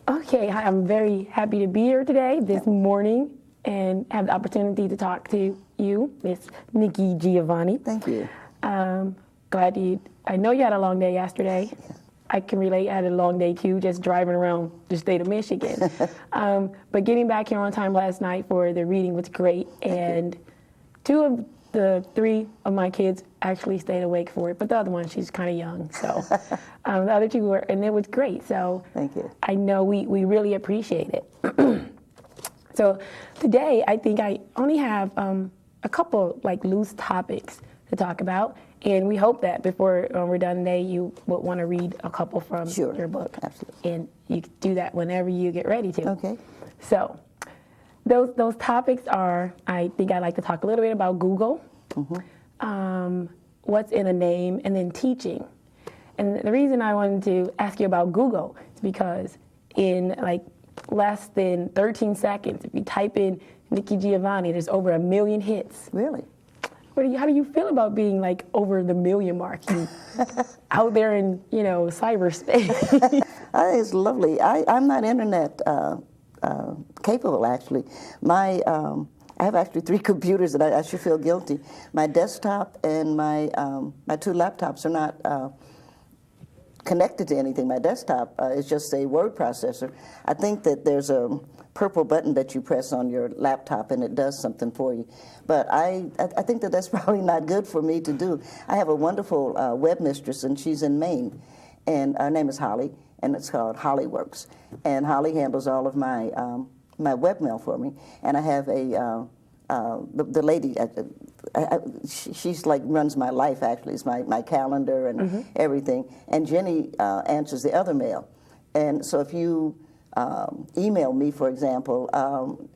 Okay, hi, I'm very happy to be here today, this morning, and have the opportunity to talk to you, Miss Nikki Giovanni. Thank you. I know you had a long day yesterday. I can relate, I had a long day too, just driving around the state of Michigan. But getting back here on time last night for the reading was great, and two of the three of my kids actually stayed awake for it, but the other one, she's kind of young, so the other two were, and it was great. So thank you. I know we really appreciate it. So today, I think I only have a couple like loose topics to talk about, and we hope that before we're done today, you would want to read a couple from your book. Absolutely. And you can do that whenever you get ready to. Okay. So those topics are, I think I'd like to talk a little bit about Google, what's in a name, and then teaching. And the reason I wanted to ask you about Google is because in like less than 13 seconds, if you type in Nikki Giovanni, there's over 1 million hits. Really? How do you feel about being like over the million mark? You out there in, cyberspace. I think it's lovely. I'm not internet capable, actually. I have actually 3 computers that I should feel guilty. My desktop and my 2 laptops are not connected to anything. My desktop is just a word processor. I think that there's a purple button that you press on your laptop and it does something for you. But I think that that's probably not good for me to do. I have a wonderful web mistress, and she's in Maine, and her name is Holly, and it's called Hollyworks. And Holly handles all of my my webmail for me, and I have the lady. She's like runs my life, actually. It's my calendar and everything. And Jenny answers the other mail. And so if you email me, for example,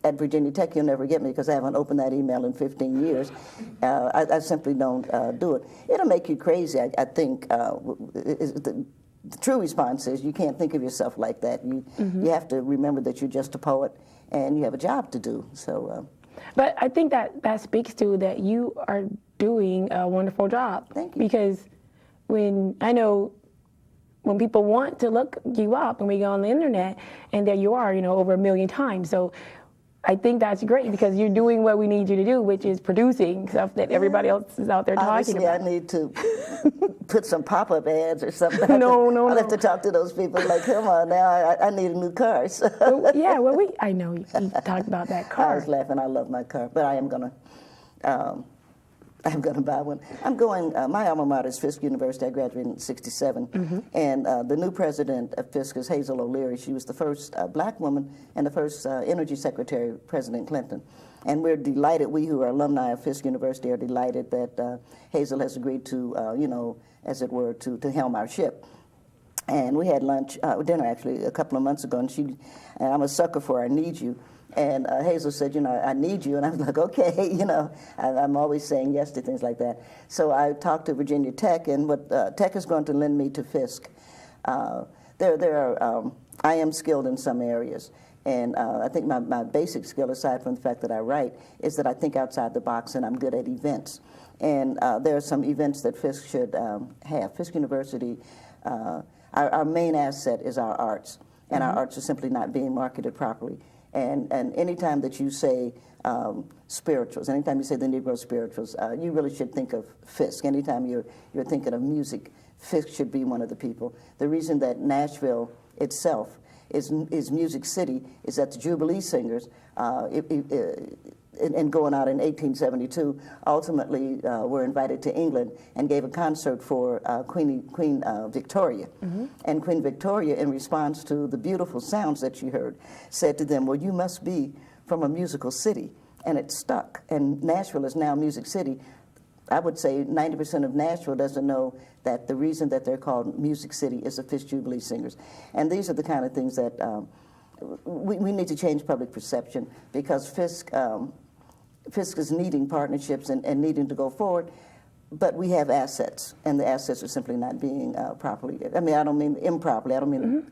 at Virginia Tech, you'll never get me because I haven't opened that email in 15 years. I simply don't do it. It'll make you crazy, I think. The true response is you can't think of yourself like that. You have to remember that you're just a poet and you have a job to do. So. But I think that speaks to that you are doing a wonderful job. Thank you. Because when people want to look you up and we go on the internet and there you are, over 1 million times. So I think that's great because you're doing what we need you to do, which is producing stuff that everybody else is out there talking about. I need to put some pop-up ads or something. No. I'll have to talk to those people like, come on now, I need a new car. So. I know you talked about that car. I was laughing. I love my car, but I'm going to buy one. I'm going, my alma mater is Fisk University. I graduated in '67. And the new president of Fisk is Hazel O'Leary. She was the first black woman and the first energy secretary of President Clinton. And we're delighted, we who are alumni of Fisk University are delighted that Hazel has agreed to, as it were, to helm our ship. And we had dinner actually a couple of months ago, and I'm a sucker for I Need You. And Hazel said, I need you. And I was like, okay, I'm always saying yes to things like that. So I talked to Virginia Tech, and what Tech is going to lend me to Fisk. I am skilled in some areas. And I think my basic skill, aside from the fact that I write, is that I think outside the box and I'm good at events. And there are some events that Fisk should have. Fisk University, our main asset is our arts. And our arts are simply not being marketed properly. And anytime that you say spirituals, anytime you say the Negro spirituals, you really should think of Fisk. Anytime you're thinking of music, Fisk should be one of the people. The reason that Nashville itself is Music City is that the Jubilee singers, and going out in 1872, ultimately were invited to England and gave a concert for Queen Victoria. And Queen Victoria, in response to the beautiful sounds that she heard, said to them, well, you must be from a musical city. And it stuck. And Nashville is now Music City. I would say 90% of Nashville doesn't know that the reason that they're called Music City is the Fisk Jubilee Singers. And these are the kind of things that we need to change public perception, because Fisk is needing partnerships and needing to go forward, but we have assets, and the assets are simply not being properly. I mean, I don't mean improperly. I don't mean,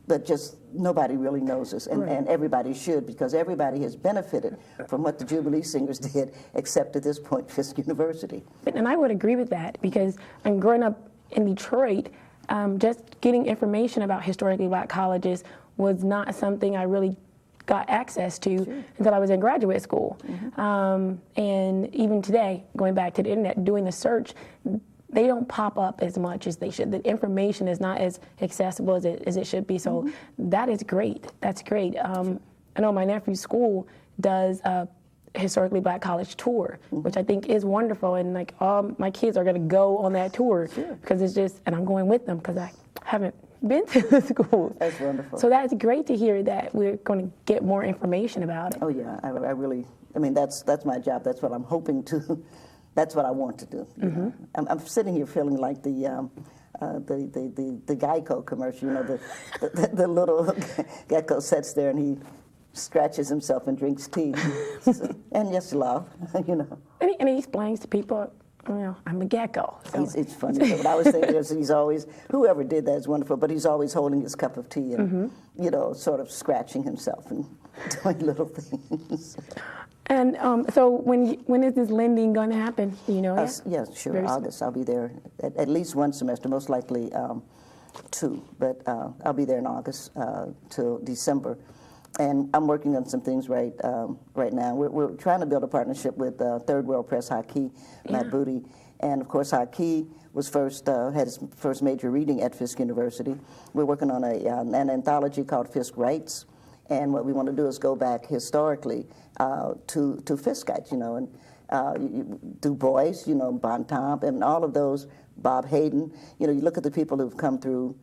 but just nobody really knows us, and everybody should, because everybody has benefited from what the Jubilee Singers did, except at this point, Fisk University. And I would agree with that, because I'm growing up in Detroit, just getting information about historically black colleges was not something I really got access to until I was in graduate school. And even today, going back to the internet, doing the search, they don't pop up as much as they should. The information is not as accessible as it should be. So that is great. That's great. I know my nephew's school does a historically black college tour, which I think is wonderful. And like all my kids are going to go on that tour because it's just, and I'm going with them because I haven't been to the school. That's wonderful. So that's great to hear that we're going to get more information about it. Oh yeah, I really, I mean, that's my job. That's what I'm hoping to, that's what I want to do. You know? I'm sitting here feeling like the Geico commercial, you know, the little gecko sits there and he scratches himself and drinks tea. And just love, you know. And he explains to people, you know, I'm a gecko. So. It's funny. What I was thinking is he's always, whoever did that is wonderful, but he's always holding his cup of tea and, you know, sort of scratching himself and doing little things. And so when is this lending going to happen? Do you know yet? Yeah, sure, Very August. I'll be there at least one semester, most likely two, but I'll be there in August till December. And I'm working on some things right now. We're trying to build a partnership with Third World Press Haki, Matt Booty. And of course, Haki was had his first major reading at Fisk University. We're working on an anthology called Fisk Writes. And what we want to do is go back historically to Fiskites, you know, and Du Bois, you know, Bontemps, and all of those, Bob Hayden. You know, you look at the people who've come through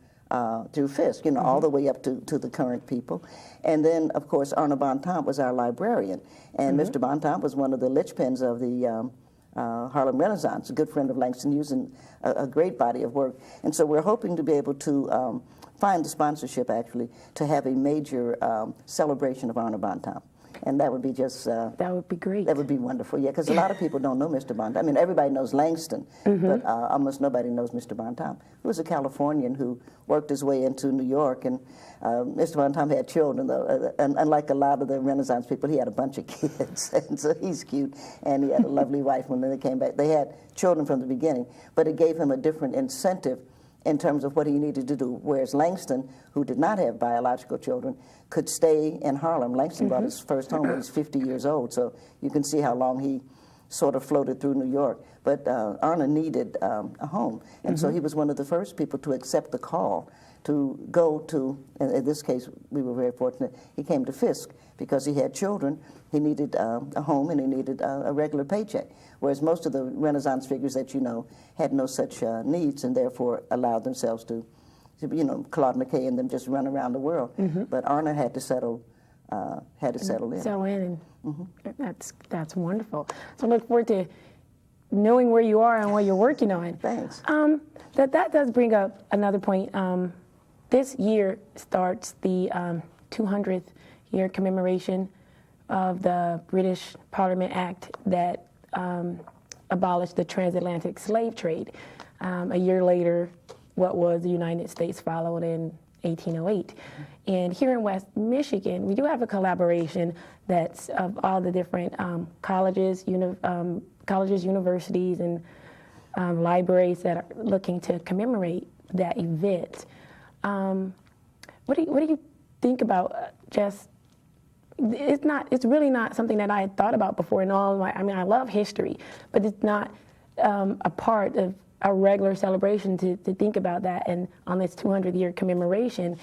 Fisk, you know, all the way up to the current people. And then, of course, Arnold Bontemps was our librarian. And Mr. Bontemps was one of the linchpins of the Harlem Renaissance, a good friend of Langston Hughes, and a great body of work. And so we're hoping to be able to find the sponsorship, actually, to have a major celebration of Arnold Bontemps. And that would be just... that would be great. That would be wonderful, yeah, because a lot of people don't know Mr. Bontemps. I mean, everybody knows Langston, but almost nobody knows Mr. Bontemps, who was a Californian who worked his way into New York. And Mr. Bontemps had children, though, and unlike a lot of the Renaissance people, he had a bunch of kids, and so he's cute, and he had a lovely wife when they came back. They had children from the beginning, but it gave him a different incentive in terms of what he needed to do, whereas Langston, who did not have biological children, could stay in Harlem. Langston bought his first home when he was 50 years old, so you can see how long he sort of floated through New York. But Arnold needed a home, and so he was one of the first people to accept the call to go to, in this case, we were very fortunate, he came to Fisk because he had children, he needed a home, and he needed a regular paycheck, whereas most of the Renaissance figures that you know had no such needs and therefore allowed themselves to, you know, Claude McKay and them just run around the world. But Arnold had to settle in. Settle in, and that's wonderful. So I look forward to knowing where you are and what you're working on. Thanks. That does bring up another point. This year starts the 200th year commemoration of the British Parliament Act that abolished the transatlantic slave trade. A year later, what was the United States followed in 1808. And here in West Michigan, we do have a collaboration that's of all the different colleges, universities, and libraries that are looking to commemorate that event. What do you think about just? It's really not something that I had thought about before. In all my, I mean, I love history, but it's not a part of a regular celebration to think about that. And on this 200th year commemoration,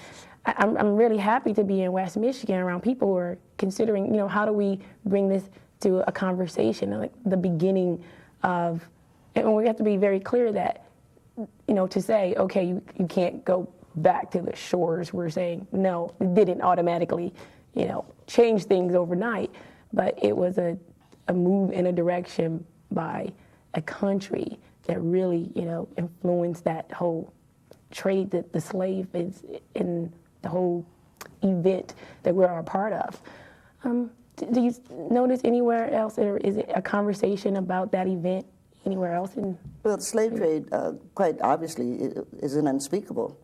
I'm really happy to be in West Michigan around people who are considering, you know, how do we bring this to a conversation, like the beginning of, and we have to be very clear that, you know, to say, okay, you can't go back to the shores, we're saying, no, it didn't automatically, you know, change things overnight, but it was a move in a direction by a country that really, you know, influenced that whole trade that the slave is in the whole event that we're a part of. Do you notice anywhere else, or is it a conversation about that event anywhere else? Well, the slave trade, quite obviously, is an unspeakable,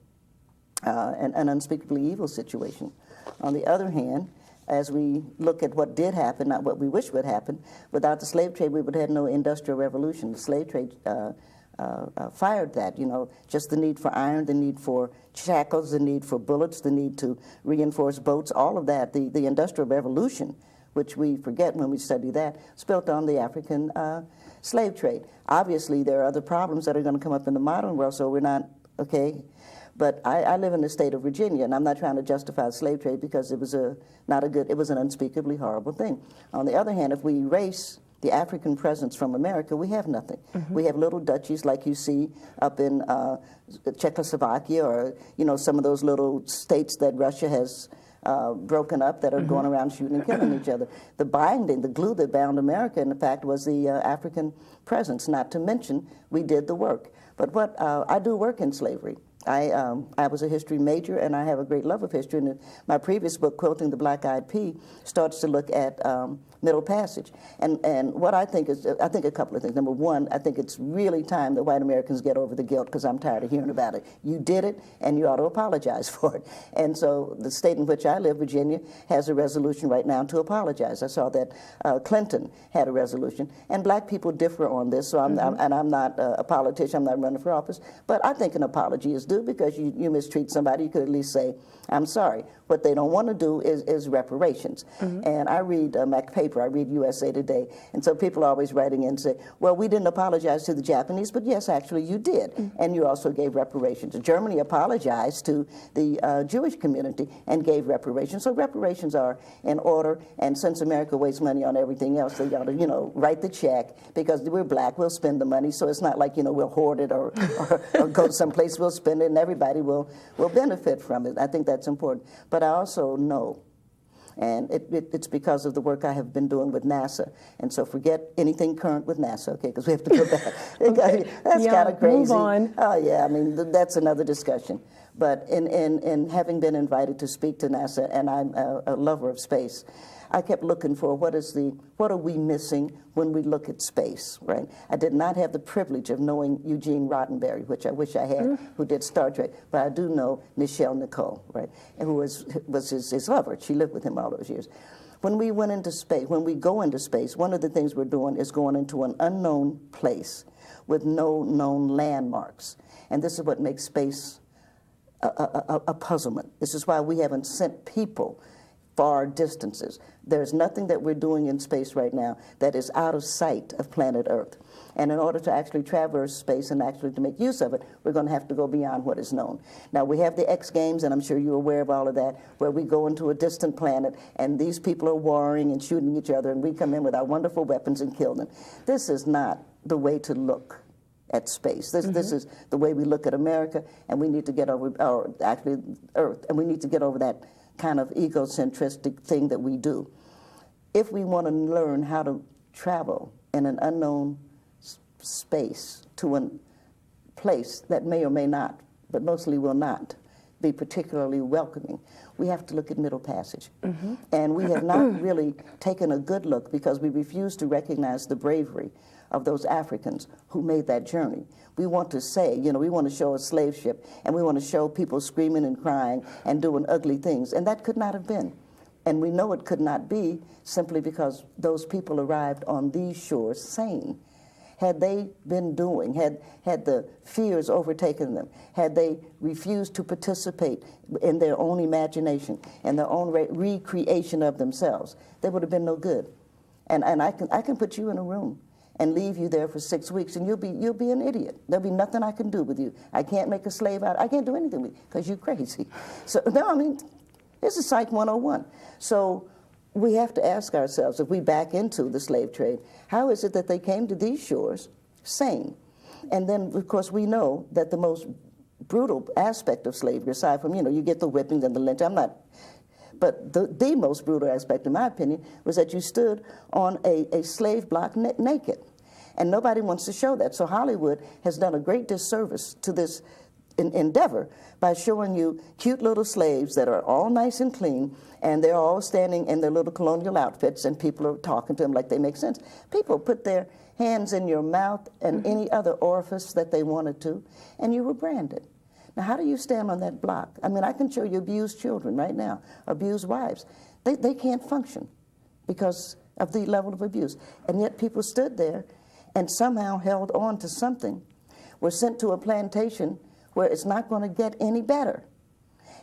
an unspeakably evil situation. On the other hand, as we look at what did happen, not what we wish would happen, without the slave trade, we would have no industrial revolution. The slave trade fired that. Just the need for iron, the need for shackles, the need for bullets, the need to reinforce boats, all of that. The Industrial Revolution, which we forget when we study that, is built on the African slave trade. Obviously, there are other problems that are going to come up in the modern world, so we're not, okay? But I live in the state of Virginia, and I'm not trying to justify the slave trade because it was it was an unspeakably horrible thing. On the other hand, if we erase the African presence from America, we have nothing. We have little duchies like you see up in Czechoslovakia, or some of those little states that Russia has broken up that are going around shooting and killing each other. The binding, the glue that bound America, in fact, was the African presence. Not to mention, we did the work. But I do work in slavery. I was a history major, and I have a great love of history. And my previous book, Quilting the Black-Eyed Pea, starts to look at Middle Passage. And what I think is, I think a couple of things. Number one, I think it's really time that white Americans get over the guilt, because I'm tired of hearing about it. You did it, and you ought to apologize for it. And so the state in which I live, Virginia, has a resolution right now to apologize. I saw that Clinton had a resolution. And black people differ on this, so I'm not a politician, I'm not running for office. But I think an apology is due, because you mistreat somebody, you could at least say, I'm sorry. What they don't want to do is reparations. And I read my paper, I read USA Today, and so people are always writing in and say, well, we didn't apologize to the Japanese, but yes, actually you did, and you also gave reparations. Germany apologized to the Jewish community and gave reparations, so reparations are in order, and since America wastes money on everything else, they ought to, write the check, because we're black, we'll spend the money, so it's not like, we'll hoard it or go someplace, we'll spend it, and everybody will benefit from it. I think that's important. But I also know, and it's because of the work I have been doing with NASA. And so forget anything current with NASA, okay, because we have to go back. Okay. That's kind of crazy. Move on. Oh, yeah, I mean, that's another discussion. But in having been invited to speak to NASA, and I'm a lover of space, I kept looking for what are we missing when we look at space, right? I did not have the privilege of knowing Eugene Roddenberry, which I wish I had, who did Star Trek, but I do know Nichelle Nichols, right, and who was his lover. She lived with him all those years. When we went into space, when we go into space, one of the things we're doing is going into an unknown place with no known landmarks, and this is what makes space a puzzlement. This is why we haven't sent people far distances. There's nothing that we're doing in space right now that is out of sight of planet Earth. And in order to actually traverse space and actually to make use of it, we're going to have to go beyond what is known. Now, we have the X Games, and I'm sure you're aware of all of that, where we go into a distant planet, and these people are warring and shooting each other, and we come in with our wonderful weapons and kill them. This is not the way to look at space. This is the way we look at America, and we need to get over, or actually Earth, and we need to get over that kind of egocentristic thing that we do. If we want to learn how to travel in an unknown space to a place that may or may not, but mostly will not, be particularly welcoming, we have to look at Middle Passage. And we have not really taken a good look, because we refuse to recognize the bravery of those Africans who made that journey. We want to say, we want to show a slave ship, and we want to show people screaming and crying and doing ugly things, and that could not have been. And we know it could not be simply because those people arrived on these shores sane. Had they been doing, had the fears overtaken them, had they refused to participate in their own imagination and their own recreation of themselves, they would have been no good. And I can put you in a room and leave you there for 6 weeks, and you'll be an idiot. There'll be nothing I can do with you. I can't make a slave out. I can't do anything with you because you're crazy. So no, I mean, this is Psych 101. So we have to ask ourselves, if we back into the slave trade, how is it that they came to these shores sane? And then, of course, we know that the most brutal aspect of slavery, aside from, you get the whipping and the lynch, but the most brutal aspect, in my opinion, was that you stood on a slave block naked. And nobody wants to show that. So Hollywood has done a great disservice to this endeavor by showing you cute little slaves that are all nice and clean, and they're all standing in their little colonial outfits, and people are talking to them like they make sense. People put their hands in your mouth and any other orifice that they wanted to, and you were branded. Now, how do you stand on that block? I mean, I can show you abused children right now, abused wives. They can't function because of the level of abuse. And yet people stood there and somehow held on to something were sent to a plantation where it's not going to get any better,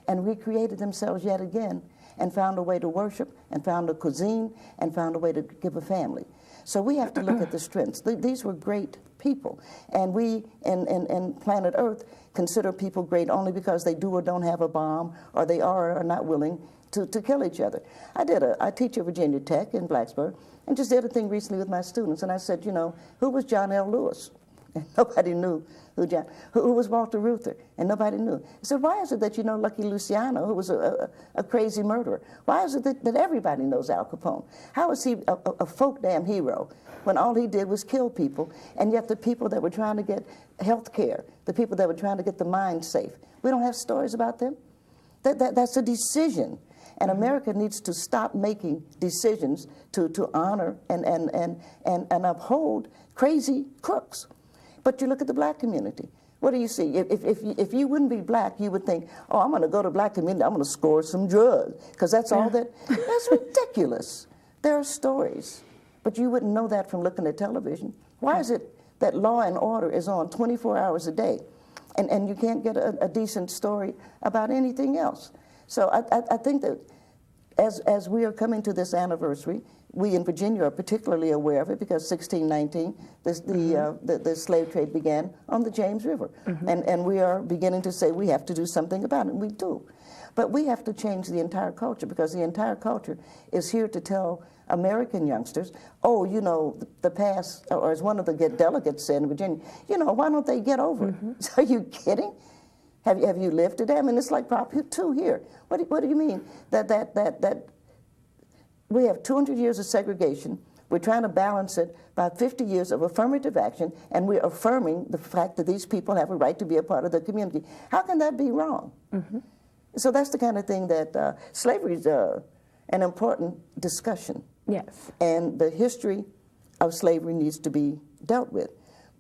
and recreated themselves yet again, and found a way to worship, and found a cuisine, and found a way to give a family. So we have to look at the strengths. These were great people, and we in planet Earth consider people great only because they do or don't have a bomb, or they are or are not willing to kill each other. I teach at Virginia Tech in Blacksburg, and just did a thing recently with my students, and I said, you know, who was John L. Lewis? And nobody knew who was Walter Reuther, and nobody knew. I said, why is it that you know Lucky Luciano, who was a crazy murderer? Why is it that everybody knows Al Capone? How is he a folk damn hero when all he did was kill people, and yet the people that were trying to get health care, the people that were trying to get the mind safe, we don't have stories about them? That's a decision. And America needs to stop making decisions to honor and uphold crazy crooks. But you look at the black community. What do you see? If you wouldn't be black, you would think, oh, I'm going to go to black community, I'm going to score some drugs, because that's all that. That's ridiculous. There are stories, but you wouldn't know that from looking at television. Why is it that Law and Order is on 24 hours a day, and you can't get a decent story about anything else? So I think that as we are coming to this anniversary, we in Virginia are particularly aware of it because 1619, the slave trade began on the James River. And we are beginning to say we have to do something about it, and we do. But we have to change the entire culture, because the entire culture is here to tell American youngsters, oh, you know, the past, or as one of the delegates said in Virginia, you know, why don't they get over it? Are you kidding? Have you lived today? I mean, it's like Prop 2 here. What do you mean that we have 200 years of segregation? We're trying to balance it by 50 years of affirmative action, and we're affirming the fact that these people have a right to be a part of the community. How can that be wrong? So that's the kind of thing that slavery is an important discussion. Yes. And the history of slavery needs to be dealt with.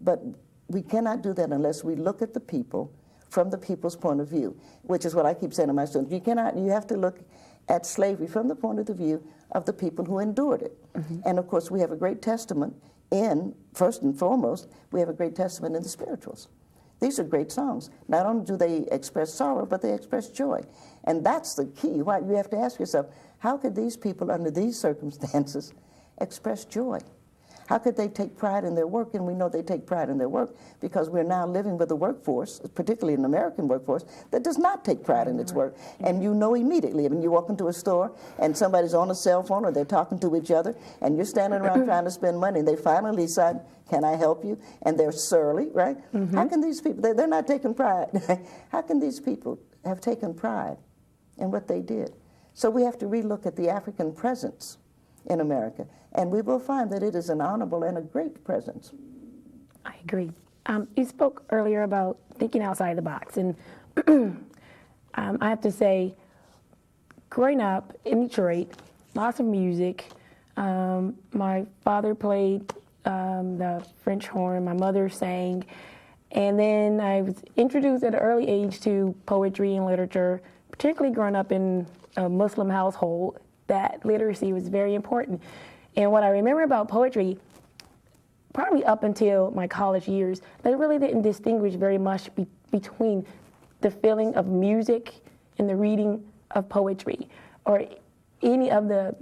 But we cannot do that unless we look at the people from the people's point of view, which is what I keep saying to my students. You have to look at slavery from the point of the view of the people who endured it. And of course, we have a great testament first and foremost, we have a great testament in the spirituals. These are great songs. Not only do they express sorrow, but they express joy. And that's the key. Why you have to ask yourself, how could these people under these circumstances express joy? How could they take pride in their work? And we know they take pride in their work because we're now living with a workforce, particularly an American workforce, that does not take pride in its work. And you know immediately. I mean, you walk into a store and somebody's on a cell phone or they're talking to each other, and you're standing around trying to spend money, and they finally decide, can I help you? And they're surly, right? How can these people, they're not taking pride. How can these people have taken pride in what they did? So we have to relook at the African presence in America, and we will find that it is an honorable and a great presence. I agree. You spoke earlier about thinking outside the box, and I have to say, growing up in Detroit, lots of music. My father played the French horn, my mother sang, and then I was introduced at an early age to poetry and literature, particularly growing up in a Muslim household. That literacy was very important. And what I remember about poetry, probably up until my college years, they really didn't distinguish very much between the feeling of music and the reading of poetry, or any of the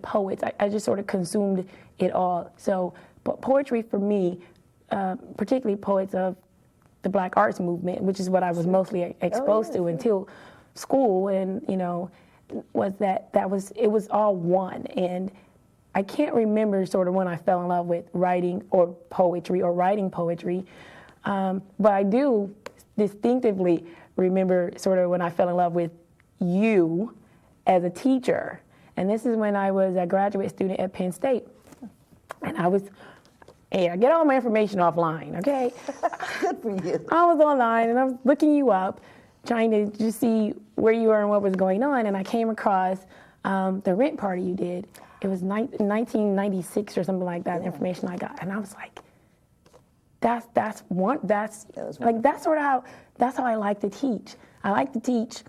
poets. I just sort of consumed it all. So poetry for me, particularly poets of the Black arts movement, which is what I was mostly exposed to until school, and was it was all one. And I can't remember sort of when I fell in love with writing or poetry or writing poetry, but I do distinctively remember sort of when I fell in love with you as a teacher. And this is when I was a graduate student at Penn State. And I get all my information offline, okay? Good for you. I was online and I was looking you up, trying to just see where you were and what was going on, and I came across the rent party you did. It was 1996 or something like that, the information I got, and I was like, that's how I like to teach. I like to teach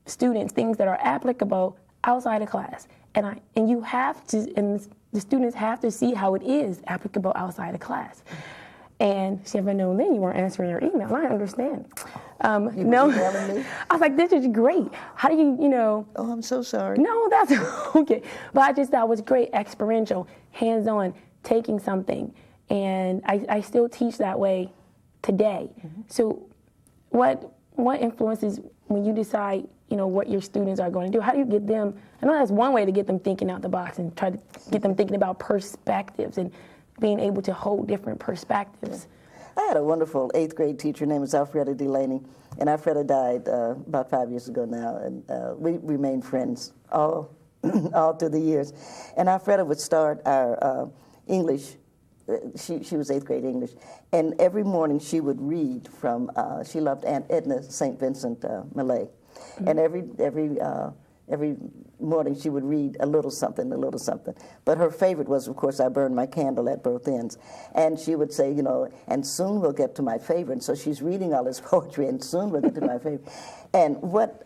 students things that are applicable outside of class, and the students have to see how it is applicable outside of class. And she said, if I known then you weren't answering your email. I understand. You No, were emailing me? I was like, this is great. How do you, Oh, I'm so sorry. No, that's okay. But I just thought it was great, experiential, hands-on, taking something. And I still teach that way today. Mm-hmm. So what influences when you decide, what your students are going to do? How do you get them, I know that's one way to get them thinking out the box and try to get them thinking about perspectives and being able to hold different perspectives. I had a wonderful 8th grade teacher named Alfreda Delaney, and Alfreda died about 5 years ago now, and we remained friends all through the years. And Alfreda would start our English. She was 8th grade English, and every morning she would read from. She loved Aunt Edna St. Vincent Millay, mm-hmm. and every morning she would read a little something. But her favorite was, of course, I Burned My Candle at Both Ends. And she would say, and soon we'll get to my favorite. And so she's reading all this poetry, and soon we'll get to my favorite. And what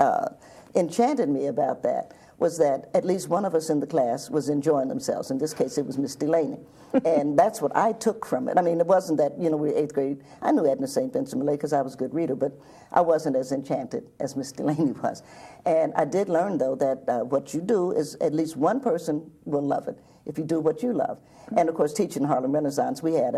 enchanted me about that was that at least one of us in the class was enjoying themselves. In this case, it was Miss Delaney. And that's what I took from it. I mean, it wasn't that, we were 8th grade. I knew Edna St. Vincent Millay because I was a good reader, but I wasn't as enchanted as Miss Delaney was. And I did learn, though, that what you do is at least one person will love it if you do what you love. And, of course, teaching Harlem Renaissance, we had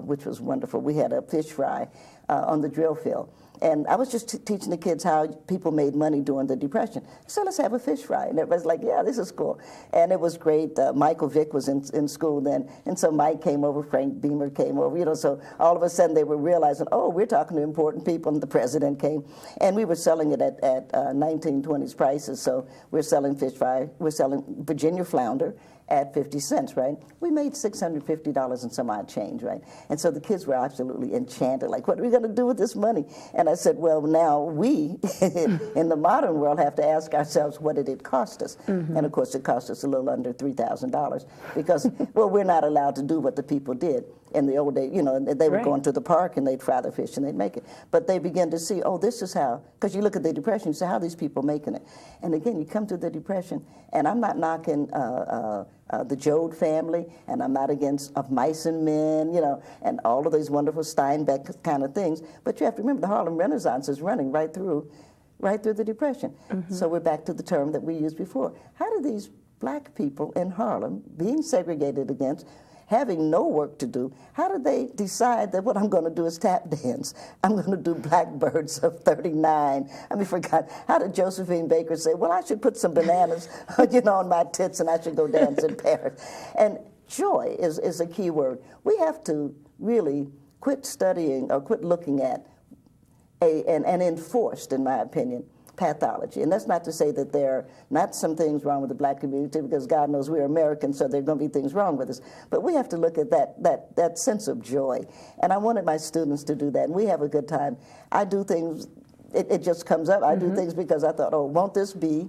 which was wonderful, we had a fish fry on the drill field. And I was just teaching the kids how people made money during the Depression. So let's have a fish fry. And everybody's like, yeah, this is cool. And it was great. Michael Vick was in school then. And so Mike came over, Frank Beamer came over, so all of a sudden they were realizing, oh, we're talking to important people, and the president came. And we were selling it at 1920s prices. So we're selling fish fry. We're selling Virginia flounder at 50 cents, right? We made $650 and some odd change, right? And so the kids were absolutely enchanted, like, what are we going to do with this money? And I said, well, now we, in the modern world, have to ask ourselves, what did it cost us? Mm-hmm. And, of course, it cost us a little under $3,000 because, well, we're not allowed to do what the people did. In the old days, they would go into the park and they'd fry the fish and they'd make it. But they began to see, oh, this is how, because you look at the Depression, you say, how are these people making it? And again, you come to the Depression, and I'm not knocking the Joad family, and I'm not against Of Mice and Men, and all of these wonderful Steinbeck kind of things. But you have to remember, the Harlem Renaissance is running right through the Depression. Mm-hmm. So we're back to the term that we used before. How do these black people in Harlem, being segregated against, having no work to do, how did they decide that what I'm going to do is tap dance? I'm going to do Blackbirds of 39. How did Josephine Baker say, well, I should put some bananas, on my tits and I should go dance in Paris? And joy is a key word. We have to really quit studying or quit looking at an enforced, in my opinion, pathology. And that's not to say that there are not some things wrong with the black community, because God knows we're Americans, so there are going to be things wrong with us. But we have to look at that sense of joy. And I wanted my students to do that, and we have a good time. I do things, it just comes up. I do things because I thought, oh, won't this be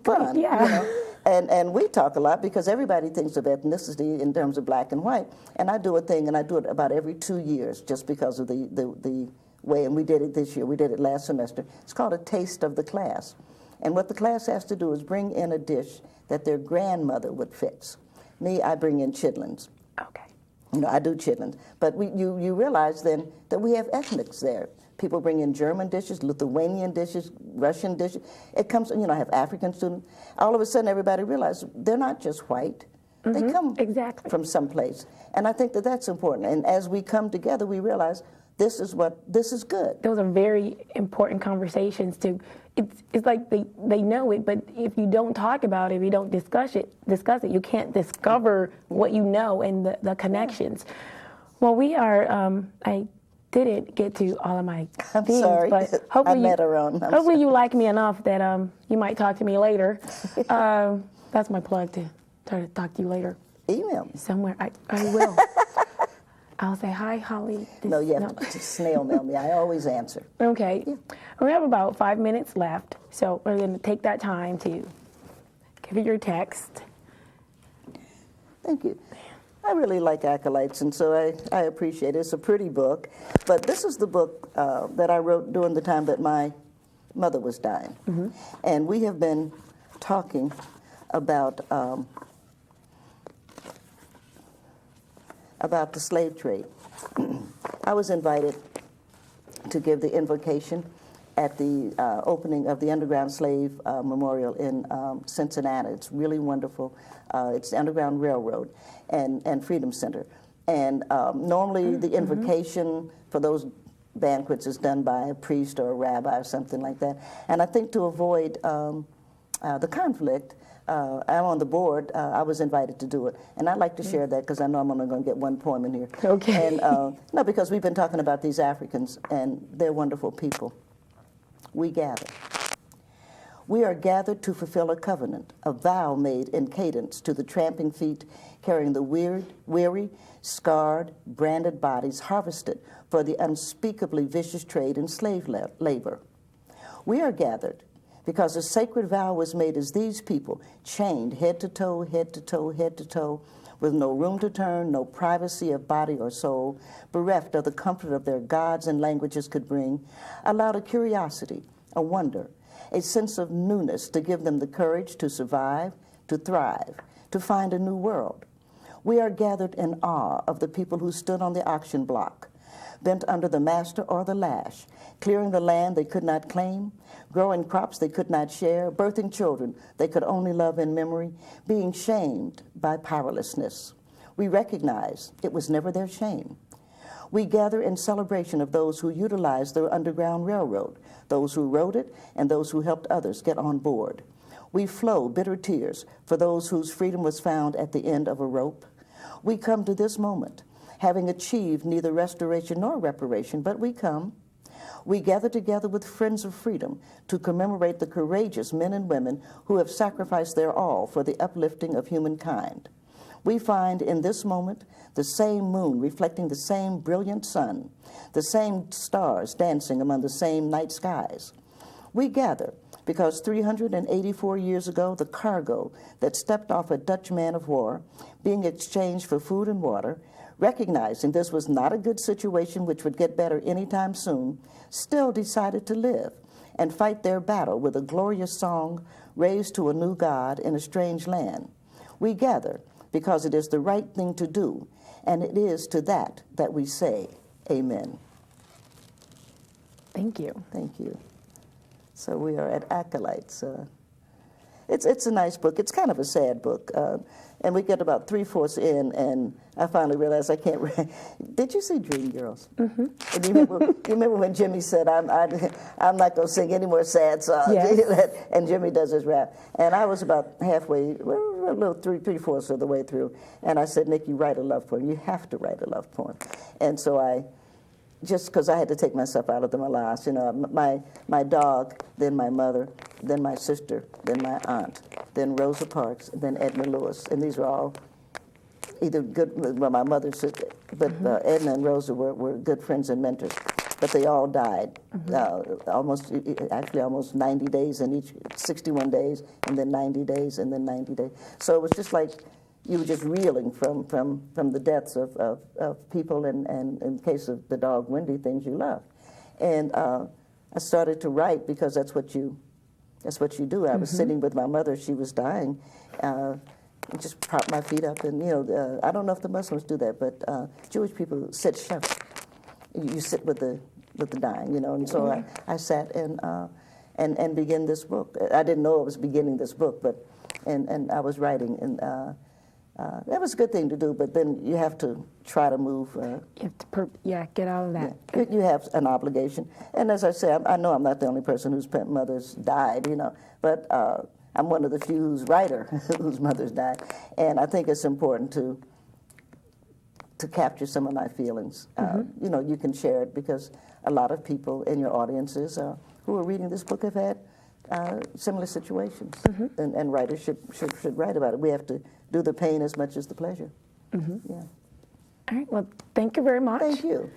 fun? Yeah. And we talk a lot because everybody thinks of ethnicity in terms of black and white. And I do a thing, and I do it about every 2 years just because of the way, and we did it this year, we did it last semester. It's called a taste of the class. And what the class has to do is bring in a dish that their grandmother would fix. Me, I bring in chitlins. Okay. I do chitlins. But you realize then that we have ethnics there. People bring in German dishes, Lithuanian dishes, Russian dishes. It comes, I have African students. All of a sudden, everybody realizes they're not just white. Mm-hmm. They come from someplace. And I think that that's important. And as we come together, we realize this is good. Those are very important conversations too. It's like they know it, but if you don't talk about it, if you don't discuss it, you can't discover what you know and the connections. Yeah. Well, we are, I didn't get to all of my themes, sorry. But hopefully hopefully you like me enough that you might talk to me later. That's my plug to try to talk to you later. Email me. Somewhere. I will. I'll say, hi, Holly. No, you have to snail mail me. I always answer. Okay. Yeah. We have about 5 minutes left, so we're going to take that time to give you your text. Thank you. I really like Acolytes, and so I appreciate it. It's a pretty book, but this is the book that I wrote during the time that my mother was dying. Mm-hmm. And we have been talking about the slave trade. I was invited to give the invocation at the opening of the Underground Slave Memorial in Cincinnati. It's really wonderful. It's the Underground Railroad and Freedom Center. And normally the invocation for those banquets is done by a priest or a rabbi or something like that. And I think to avoid the conflict, I'm on the board. I was invited to do it, and I'd like to share that because I know I'm only going to get one poem in here. Okay. And no, because we've been talking about these Africans, and they're wonderful people. We gather. We are gathered to fulfill a covenant, a vow made in cadence to the tramping feet carrying the weary, scarred, branded bodies harvested for the unspeakably vicious trade in slave labor. We are gathered because a sacred vow was made as these people, chained head to toe, head to toe, head to toe, with no room to turn, no privacy of body or soul, bereft of the comfort of their gods and languages could bring, allowed a curiosity, a wonder, a sense of newness to give them the courage to survive, to thrive, to find a new world. We are gathered in awe of the people who stood on the auction block, bent under the master or the lash, clearing the land they could not claim, growing crops they could not share, birthing children they could only love in memory, being shamed by powerlessness. We recognize it was never their shame. We gather in celebration of those who utilized the Underground Railroad, those who rode it, and those who helped others get on board. We flow bitter tears for those whose freedom was found at the end of a rope. We come to this moment, having achieved neither restoration nor reparation, but we come. We gather together with friends of freedom to commemorate the courageous men and women who have sacrificed their all for the uplifting of humankind. We find in this moment the same moon reflecting the same brilliant sun, the same stars dancing among the same night skies. We gather because 384 years ago, the cargo that stepped off a Dutch man of war, being exchanged for food and water, recognizing this was not a good situation which would get better anytime soon, still decided to live and fight their battle with a glorious song raised to a new God in a strange land. We gather because it is the right thing to do, and it is to that that we say, Amen. Thank you. Thank you. So we are at Acolytes. It's a nice book. It's kind of a sad book. And we get about 3/4 in, and I finally realized I can't read. Did you see Dreamgirls? Mm-hmm. And you remember when Jimmy said, I'm not going to sing any more sad songs? Yes. And Jimmy does his rap. And I was about halfway, well, a little 3/4 of the way through. And I said, Nikki, write a love poem. You have to write a love poem. And so just because I had to take myself out of the molasses, you know, my dog, then my mother, then my sister, then my aunt, then Rosa Parks, then Edna Lewis, and these were all either good. Well, my mother's sister, but Edna and Rosa were good friends and mentors, but they all died almost 90 days in each, 61 days, and then 90 days, and then 90 days. So it was just like you were just reeling from the deaths of people, and in the case of the dog Wendy, things you loved. And I started to write because that's what you do. I was sitting with my mother; she was dying. Just prop my feet up, and I don't know if the Muslims do that, but Jewish people sit shut. You sit with the dying, And so I sat and began this book. I didn't know I was beginning this book, but and I was writing, and that was a good thing to do. But then you have to try to move. You have to get out of that. Yeah, you have an obligation, and as I say, I know I'm not the only person whose mothers died, but I'm one of the few whose writer whose mothers died, and I think it's important to capture some of my feelings. You can share it because a lot of people in your audiences who are reading this book have had similar situations, and writers should write about it. We have to do the pain as much as the pleasure. Yeah. All right. Well, thank you very much. Thank you.